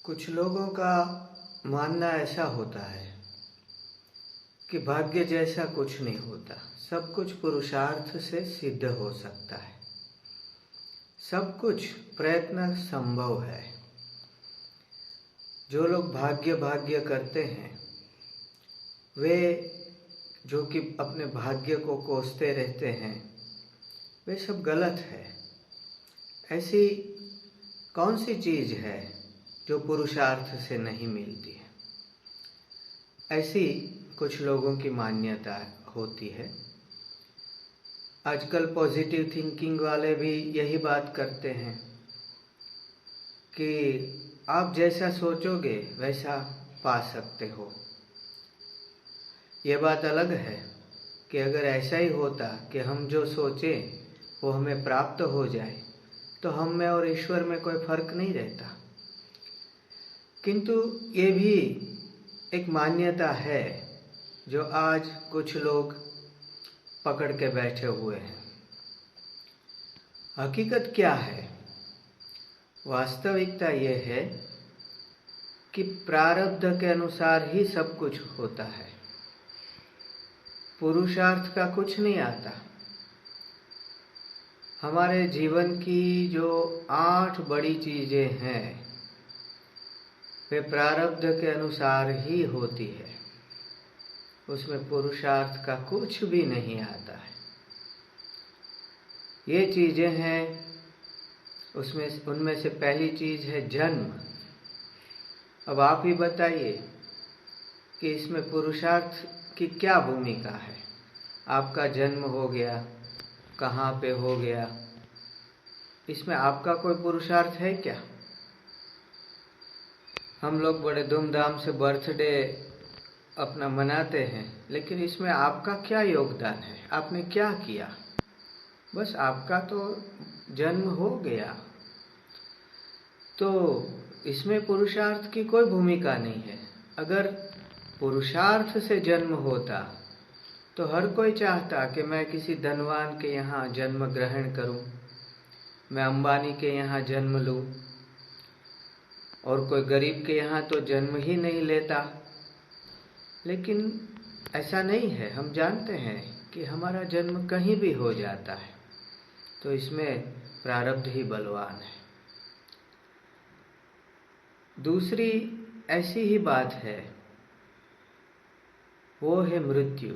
कुछ लोगों का मानना ऐसा होता है कि भाग्य जैसा कुछ नहीं होता, सब कुछ पुरुषार्थ से सिद्ध हो सकता है, सब कुछ प्रयत्न संभव है। जो लोग भाग्य भाग्य करते हैं वे जो कि अपने भाग्य को कोसते रहते हैं वे सब गलत है। ऐसी कौन सी चीज़ है जो पुरुषार्थ से नहीं मिलती है? ऐसी कुछ लोगों की मान्यता होती है। आजकल पॉजिटिव थिंकिंग वाले भी यही बात करते हैं कि आप जैसा सोचोगे वैसा पा सकते हो। ये बात अलग है कि अगर ऐसा ही होता कि हम जो सोचें वो हमें प्राप्त हो जाए तो हम में और ईश्वर में कोई फर्क नहीं रहता। किंतु ये भी एक मान्यता है जो आज कुछ लोग पकड़ के बैठे हुए हैं। हकीकत क्या है? वास्तविकता ये है कि प्रारब्ध के अनुसार ही सब कुछ होता है, पुरुषार्थ का कुछ नहीं आता। हमारे जीवन की जो 8 बड़ी चीजें हैं वे प्रारब्ध के अनुसार ही होती है, उसमें पुरुषार्थ का कुछ भी नहीं आता है। ये चीजें हैं, उनमें से पहली चीज है जन्म। अब आप ही बताइए कि इसमें पुरुषार्थ की क्या भूमिका है? आपका जन्म हो गया, कहाँ पे हो गया, इसमें आपका कोई पुरुषार्थ है क्या? हम लोग बड़े धूमधाम से बर्थडे अपना मनाते हैं, लेकिन इसमें आपका क्या योगदान है? आपने क्या किया? बस आपका तो जन्म हो गया, तो इसमें पुरुषार्थ की कोई भूमिका नहीं है। अगर पुरुषार्थ से जन्म होता तो हर कोई चाहता कि मैं किसी धनवान के यहाँ जन्म ग्रहण करूं, मैं अंबानी के यहाँ जन्म लूं, और कोई गरीब के यहाँ तो जन्म ही नहीं लेता। लेकिन ऐसा नहीं है। हम जानते हैं कि हमारा जन्म कहीं भी हो जाता है, तो इसमें प्रारब्ध ही बलवान है। दूसरी ऐसी ही बात है, वो है मृत्यु।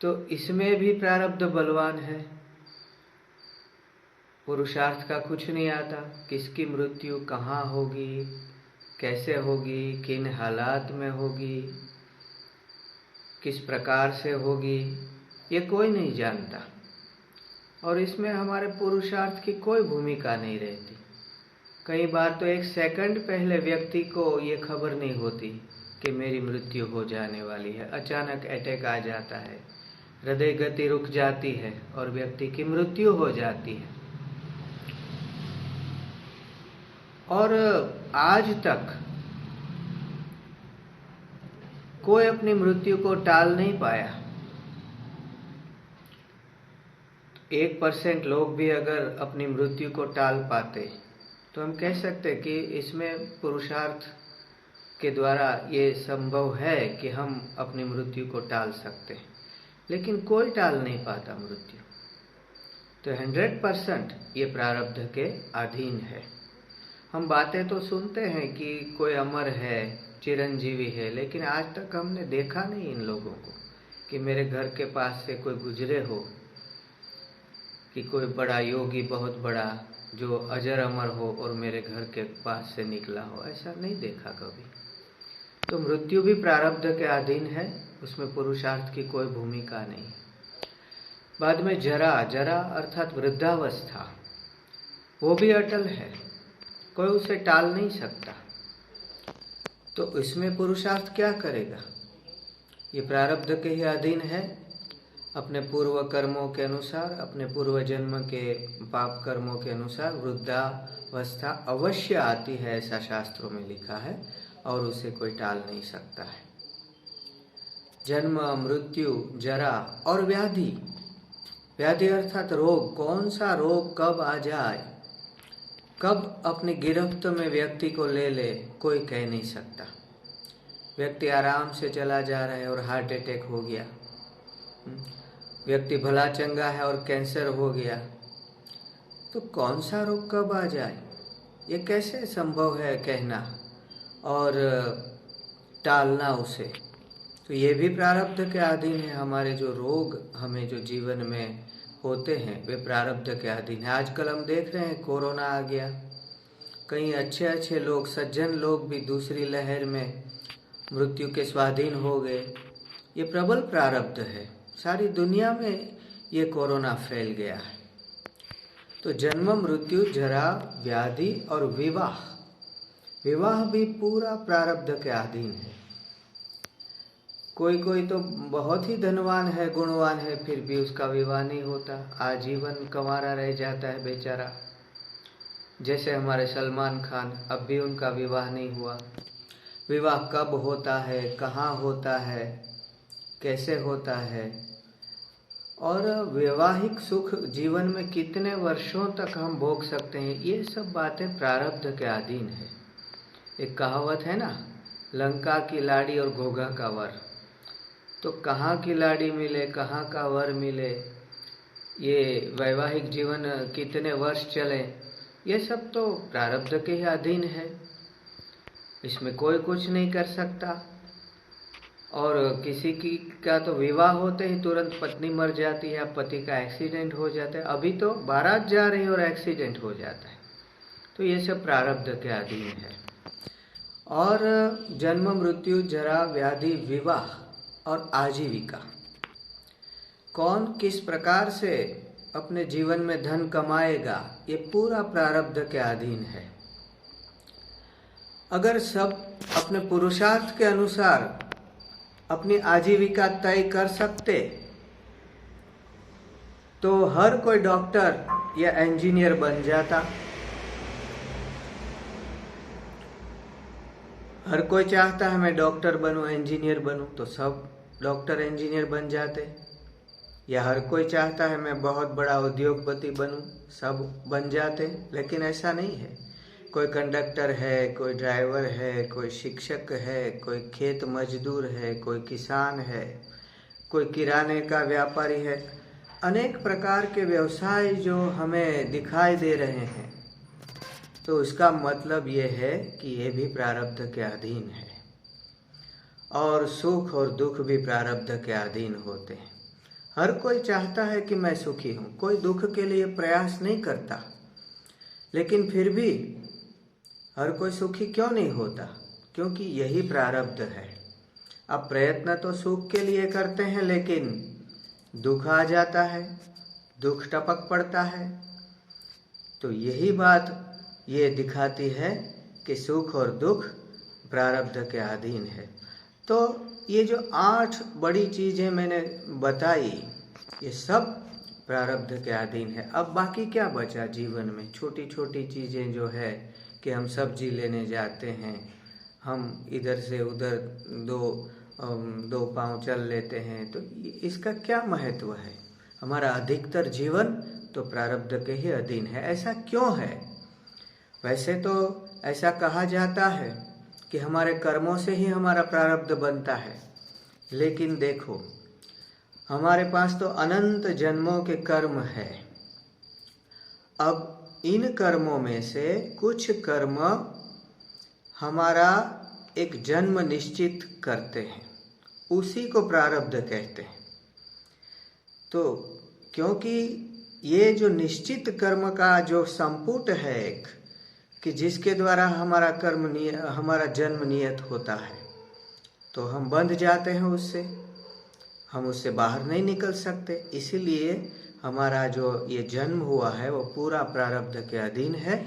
तो इसमें भी प्रारब्ध बलवान है, पुरुषार्थ का कुछ नहीं आता। किसकी मृत्यु कहाँ होगी, कैसे होगी, किन हालात में होगी, किस प्रकार से होगी, ये कोई नहीं जानता। और इसमें हमारे पुरुषार्थ की कोई भूमिका नहीं रहती। कई बार तो 1 सेकंड पहले व्यक्ति को ये खबर नहीं होती कि मेरी मृत्यु हो जाने वाली है। अचानक अटैक आ जाता है, हृदय गति रुक जाती है और व्यक्ति की मृत्यु हो जाती है। और आज तक कोई अपनी मृत्यु को टाल नहीं पाया। 1% लोग भी अगर अपनी मृत्यु को टाल पाते तो हम कह सकते कि इसमें पुरुषार्थ के द्वारा ये संभव है कि हम अपनी मृत्यु को टाल सकते हैं। लेकिन कोई टाल नहीं पाता मृत्यु। तो 100% ये प्रारब्ध के अधीन है। हम बातें तो सुनते हैं कि कोई अमर है, चिरंजीवी है, लेकिन आज तक हमने देखा नहीं इन लोगों को कि मेरे घर के पास से कोई गुजरे हो, कि कोई बड़ा योगी बहुत बड़ा जो अजर अमर हो और मेरे घर के पास से निकला हो। ऐसा नहीं देखा कभी। तो मृत्यु भी प्रारब्ध के अधीन है, उसमें पुरुषार्थ की कोई भूमिका नहीं। बाद में जरा अर्थात वृद्धावस्था, वो भी अटल है, कोई उसे टाल नहीं सकता। तो इसमें पुरुषार्थ क्या करेगा? ये प्रारब्ध के ही अधीन है। अपने पूर्व कर्मों के अनुसार, अपने पूर्व जन्म के पाप कर्मों के अनुसार वृद्धावस्था अवश्य आती है, ऐसा शास्त्रों में लिखा है, और उसे कोई टाल नहीं सकता है। जन्म, मृत्यु, जरा और व्याधि अर्थात रोग, कौन सा रोग कब आ जाए कब अपनी गिरफ्त में व्यक्ति को ले ले कोई कह नहीं सकता। व्यक्ति आराम से चला जा रहा है और हार्ट अटैक हो गया, व्यक्ति भला चंगा है और कैंसर हो गया, तो कौन सा रोग कब आ जाए ये कैसे संभव है कहना और टालना उसे। तो ये भी प्रारब्ध के अधीन है। हमारे जो रोग हमें जो जीवन में होते हैं वे प्रारब्ध के अधीन है। आजकल हम देख रहे हैं कोरोना आ गया, कई अच्छे अच्छे लोग, सज्जन लोग भी दूसरी लहर में मृत्यु के स्वाधीन हो गए। ये प्रबल प्रारब्ध है। सारी दुनिया में ये कोरोना फैल गया है। तो जन्म, मृत्यु, जरा, व्याधि और विवाह, विवाह भी पूरा प्रारब्ध के अधीन है। कोई कोई तो बहुत ही धनवान है, गुणवान है, फिर भी उसका विवाह नहीं होता, आजीवन कंवारा रह जाता है बेचारा। जैसे हमारे सलमान खान, अब भी उनका विवाह नहीं हुआ। विवाह कब होता है, कहाँ होता है, कैसे होता है, और वैवाहिक सुख जीवन में कितने वर्षों तक हम भोग सकते हैं, ये सब बातें प्रारब्ध के अधीन है। एक कहावत है ना, लंका की लाड़ी और घोघा का वर। तो कहाँ की लाड़ी मिले, कहाँ का वर मिले, ये वैवाहिक जीवन कितने वर्ष चले, ये सब तो प्रारब्ध के ही अधीन है। इसमें कोई कुछ नहीं कर सकता। और किसी की का तो विवाह होते ही तुरंत पत्नी मर जाती है, पति का एक्सीडेंट हो जाता है। अभी तो बारात जा रही है और एक्सीडेंट हो जाता है। तो ये सब प्रारब्ध के अधीन है। और जन्म, मृत्यु, जरा, व्याधि, विवाह और आजीविका, कौन किस प्रकार से अपने जीवन में धन कमाएगा, ये पूरा प्रारब्ध के अधीन है। अगर सब अपने पुरुषार्थ के अनुसार अपनी आजीविका तय कर सकते तो हर कोई डॉक्टर या इंजीनियर बन जाता। हर कोई चाहता है मैं डॉक्टर बनूं, इंजीनियर बनूं, तो सब डॉक्टर इंजीनियर बन जाते। या हर कोई चाहता है मैं बहुत बड़ा उद्योगपति बनूं, सब बन जाते। लेकिन ऐसा नहीं है। कोई कंडक्टर है, कोई ड्राइवर है, कोई शिक्षक है, कोई खेत मजदूर है, कोई किसान है, कोई किराने का व्यापारी है। अनेक प्रकार के व्यवसाय जो हमें दिखाई दे रहे हैं, तो उसका मतलब ये है कि ये भी प्रारब्ध के अधीन है। और सुख और दुख भी प्रारब्ध के अधीन होते हैं। हर कोई चाहता है कि मैं सुखी हूँ, कोई दुख के लिए प्रयास नहीं करता। लेकिन फिर भी हर कोई सुखी क्यों नहीं होता? क्योंकि यही प्रारब्ध है। अब प्रयत्न तो सुख के लिए करते हैं, लेकिन दुख आ जाता है, दुख टपक पड़ता है। तो यही बात ये दिखाती है कि सुख और दुख प्रारब्ध के अधीन है। तो ये जो 8 बड़ी चीजें मैंने बताई, ये सब प्रारब्ध के अधीन है। अब बाकी क्या बचा जीवन में? छोटी छोटी चीजें जो है कि हम सब्जी लेने जाते हैं, हम इधर से उधर दो पाँव चल लेते हैं, तो इसका क्या महत्व है? हमारा अधिकतर जीवन तो प्रारब्ध के ही अधीन है। ऐसा क्यों है? वैसे तो ऐसा कहा जाता है कि हमारे कर्मों से ही हमारा प्रारब्ध बनता है। लेकिन देखो, हमारे पास तो अनंत जन्मों के कर्म है। अब इन कर्मों में से कुछ कर्म हमारा एक जन्म निश्चित करते हैं, उसी को प्रारब्ध कहते हैं। तो क्योंकि ये जो निश्चित कर्म का जो संपुट है एक, कि जिसके द्वारा हमारा हमारा जन्म नियत होता है, तो हम बंध जाते हैं उससे, हम उससे बाहर नहीं निकल सकते। इसीलिए हमारा जो ये जन्म हुआ है वो पूरा प्रारब्ध के अधीन है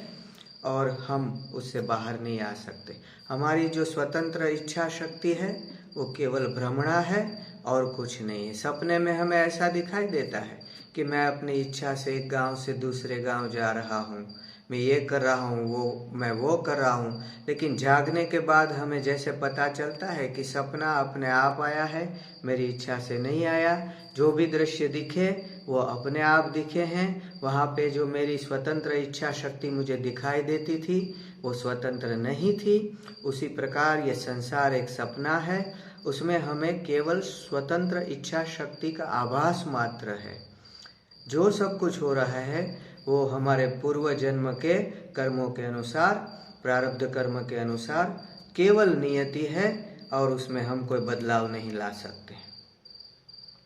और हम उससे बाहर नहीं आ सकते। हमारी जो स्वतंत्र इच्छा शक्ति है वो केवल भ्रमणा है और कुछ नहीं है। सपने में हमें ऐसा दिखाई देता है कि मैं अपनी इच्छा से एक गांव से दूसरे गांव जा रहा हूँ, मैं ये कर रहा हूँ, मैं वो कर रहा हूँ। लेकिन जागने के बाद हमें जैसे पता चलता है कि सपना अपने आप आया है, मेरी इच्छा से नहीं आया। जो भी दृश्य दिखे वो अपने आप दिखे हैं। वहाँ पे जो मेरी स्वतंत्र इच्छा शक्ति मुझे दिखाई देती थी वो स्वतंत्र नहीं थी। उसी प्रकार ये संसार एक सपना है, उसमें हमें केवल स्वतंत्र इच्छा शक्ति का आभास मात्र है। जो सब कुछ हो रहा है वो हमारे पूर्व जन्म के कर्मों के अनुसार, प्रारब्ध कर्म के अनुसार केवल नियति है और उसमें हम कोई बदलाव नहीं ला सकते।